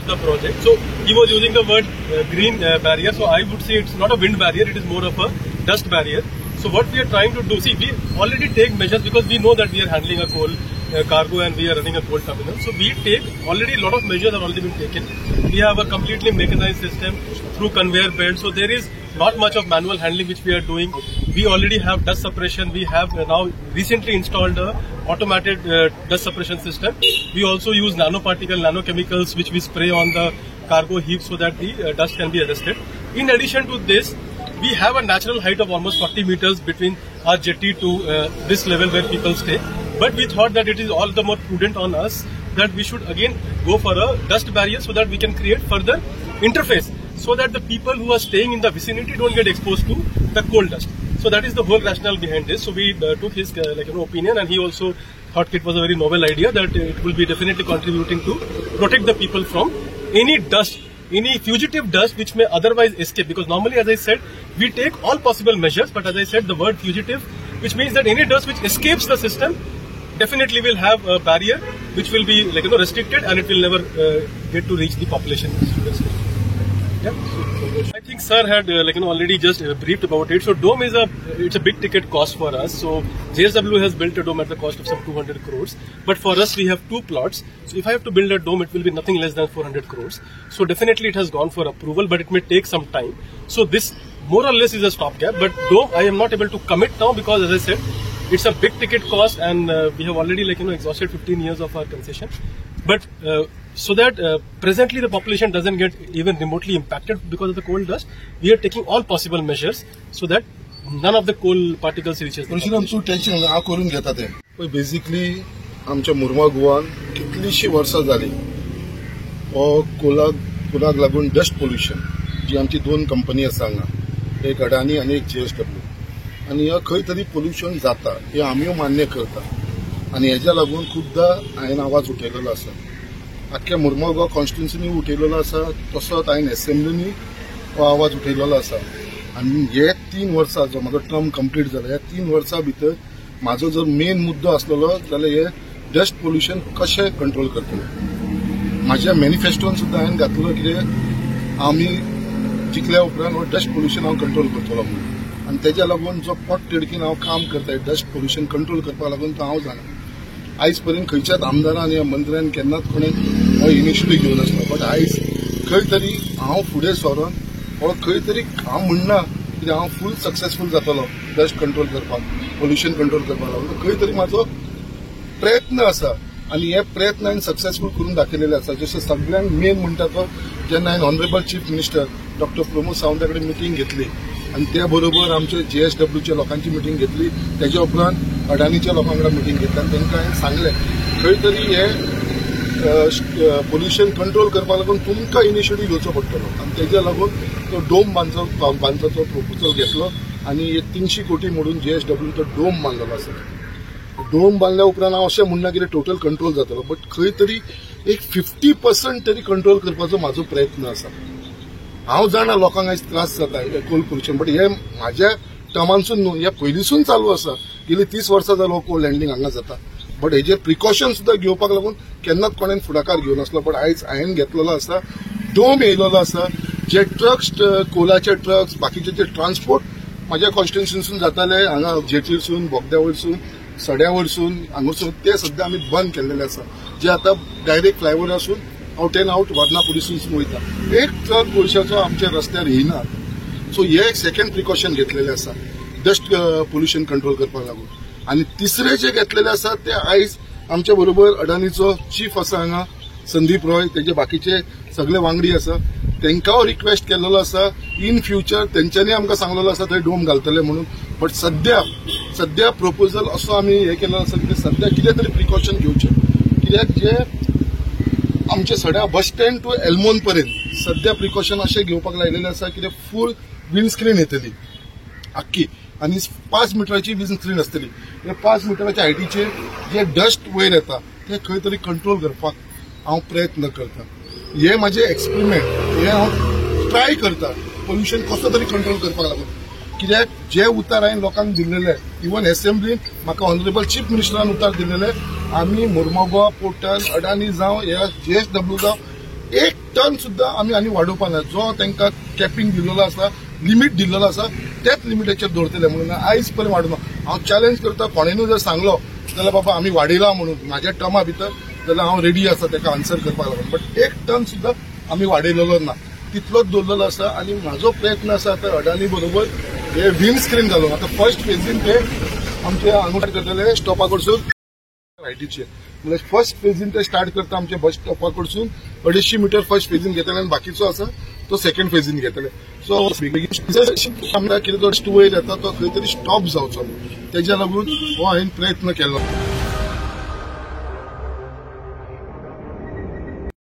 the project. So he was using the word green barrier. So I would say it's not a wind barrier, it is more of a dust barrier. So what we are trying to do, see, we already take measures because we know that we are handling a coal cargo and we are running a coal terminal. So we take already a lot of measures have already been taken. We have a completely mechanized system through conveyor belt. So there is not much of manual handling which we are doing. We already have dust suppression. We have now recently installed a automated dust suppression system. We also use nanochemicals which we spray on the cargo heap so that the dust can be arrested. In addition to this, we have a natural height of almost 40 meters between our jetty to this level where people stay. But we thought that it is all the more prudent on us that we should again go for a dust barrier so that we can create further interface so that the people who are staying in the vicinity don't get exposed to the coal dust. So that is the whole rationale behind this. So we took his opinion, and he also thought it was a very novel idea that it will be definitely contributing to protect the people from any dust, any fugitive dust which may otherwise escape. Because normally, as I said, we take all possible measures, but as I said, the word fugitive, which means that any dust which escapes the system definitely will have a barrier which will be restricted, and it will never get to reach the population. Yeah. I think sir had already just briefed about it. So dome is it's a big ticket cost for us. So JSW has built a dome at the cost of some 200 crores. But for us we have two plots. So if I have to build a dome, it will be nothing less than 400 crores. So definitely it has gone for approval, but it may take some time. So this more or less is a stopgap. But dome I am not able to commit now because, as I said, it's a big ticket cost, and we have already exhausted 15 years of our concession. But so that presently the population doesn't get even remotely impacted because of the coal dust, we are taking all possible measures so that none of the coal particles reaches. Basically, आमच्या मुरमाड गोवान कितलीशी वर्सां जाली कोलाक लागून dust pollution जी आमची दोन company आसा हांगा, एक अडानी आणि एक JSW, आणि खंय तरी पोल्युशन जाता हे आम्ही मान्य करता, आणि हेच्या लागून खुबदां हांवें आवाज उठयलेलो आसा. आख्ख्या मुरमाड गोवा कॉन्स्टिट्युन्सीनी उठयलेलो आसा, तसोच हांवें एसेंब्लीनी हो आवाज उठयलेलो आसा. आनी हे 3 वर्सां जो म्हाजो टर्म कंप्लीट जाला, ह्या 3 वर्सां भितर म्हाजो जर मेन मुद्दो आसलेलो जाल्यार हे डस्ट पोल्युशन कशें कंट्रोल करतलो. म्हाज्या मॅनिफेस्टोन सुद्दां हांवें घातलो कितें आमी जिखल्या उपरांत हो डस्ट पोल्युशन हांव कंट्रोल करतलो म्हणून. आनी तेज्या लागून जो पोट तिडकीन हांव काम करता डस्ट पोल्युशन कंट्रोल करपा लागून तो हांव जाणा. आयज पर्यंत खंयच्याच आमदारान या मंत्र्यान केन्नाच कोणें हो इनिशिएटीव घेवन आसलो, बट आयज खंय तरी हांव फुडें सरोन हो खंय तरी हांव म्हणना कित्याक हांव फूल सक्सेसफूल जातलो डस्ट कंट्रोल करपाक, पोल्युशन कंट्रोल करपाक लागून. खंय तरी म्हाजो प्रयत्न आसा, आनी हे प्रयत्न हांवें सक्सेसफूल करून दाखयलेले आसा. जशें सगळ्यांत मेन म्हणटा तो जेन्ना हांवें honourable chief minister doctor Pramod सावंता कडेन मिटींग घेतली, आनी त्या बरोबर आमच्या JSWच्या लोकांची मिटींग घेतली, तेच्या उपरांत अडानीच्या लोकां कडेन मिटींग घेतली, आनी तांकां हांवें सांगलें खंय तरी हे पोल्युशन कंट्रोल करपाक लागून तुमकां इनिशिएटीव घेवचो पडटलो. आनी तेज्या लागून तो डोम बांदचो प्रपोजल घेतलो, आनी 300 कोटी मोडून JSW तो डोम बांदलेलो आसा. डोम बांदल्या उपरांत हांव अशें म्हणना कितें टोटल कंट्रोल जातलो, बट खंय तरी एक 50% तरी कंट्रोल करपाचो म्हाजो प्रयत्न आसा. हांव जाणा लोकांक आयज त्रास जाता कोल पोल्युशन, बट हे म्हाज्या टर्मानसून न्हू, हे पयलींसून चालू आसा. गेली 30 वर्सां जालो कोल लँडिंग हांगा जाता, बट हेजे प्रिकॉशन सुद्दां घेवपाक लागून केन्नाच कोणेन फुडाकार घेवन आसलो. बट आयज हांवें घेतलेलो आसा, डोम येयलेलो आसा. जे ट्रक्स, कोलाचे ट्रक्स, बाकीचे जे ट्रान्सपोर्ट म्हाज्या कॉन्स्टिट्युन्सीसून जाताले हांगा जेटीरसून, बोगद्या वयरसून, सड्या वयरसून, हांगासून, ते सद्या आमी बंद केल्लेले आसा. जे आतां डायरेक्ट फ्लायओव्हरासून आउट एंड आउट वर्ना पुलिसून वयता. एक ट्रक गोंयच्याचो आमच्या रस्त्यार येयना. सो हे एक सेकंड प्रिकॉशन घेतलेले आसा डस्ट पोल्युशन कंट्रोल करपाक लागून. आनी तिसरे जे घेतलेले आसा ते आयज आमच्या बरोबर अडानीचो चीफ आसा हांगा संदीप रॉय, तेजे बाकीचे सगळे वांगडी आसा. तांकां रिक्वेस्ट केल्लो आसा इन फ्युचर तेंच्यांनी आमकां सांगलेलो आसा थंय डोम घालतले म्हणून. बट सद्या प्रपोजल असो आमी हे केलो आसा की सद्या कितें तरी प्रिकॉशन घेवचे, कित्याक जे आमचे सड्या बस स्टँड टू एल्मोन पर्यंत सद्या प्रिकॉशन अशें घेवपाक लायलेले आसा कितें फूल विंडस्क्रीन येतली आख्खी, आनी 5 मिटराची विंडस्क्रीन आसतली. 5 मिटराच्या हायटीचे जे डस्ट वयर येता ते खंय तरी कंट्रोल करपाक हांव प्रयत्न करता. हे म्हाजे एक्सपेरिमेंट, हे हांव ट्राय करता पोल्युशन कसो तरी कंट्रोल करपाक लागून. कित्याक जे उतार हांवें लोकांक दिल्लेले, इवन एसेंब्लीन म्हाका ऑनरेबल चीफ मिनिस्टरान उतार दिल्लेले, आमी मुरमुगांव पोर्टल अडानी जावं या JSW जावं एक टन सुद्धा आम्ही आनी वाडोवपा ना. जो तांकां कॅपिंग दिल्लो आसा, लिमीट दिल्लो आसा, त्याच लिमिटाचेर दवरतले म्हणून आयज पर्यंत वाडोवना. हांव चॅलेंज करता, कोणेनूय जर सांगलो जाल्यार बाबा आमी वाडयला म्हणून म्हाज्या टर्मा भितर, जाल्यार हांव रेडी आसा ताका आन्सर करपाक लागून. बट एक टन सुद्धा आमी वाडयलेलो ना, तितलोच दवरलेलो आसा. आनी म्हाजो प्रयत्न आसा आता अडानी बरोबर हे विंड स्क्रीन घालून. आता फर्स्ट फेजीन ते आमचे हांगा करतले स्टॉपा कडसून रायटीचे, म्हणजे फर्स्ट फेजीन ते स्टार्ट करता आमचे बस स्टॉपा कडसून 250 मीटर फर्स्ट फेजीन घेतले आनी बाकीचो आसा तो सेकंड फेजीन घेतले. सो आमकां कितें तो टू वयर येता तो खंय तरी स्टॉप जावचो, तेज्या लागून हो हांवें प्रयत्न केलो.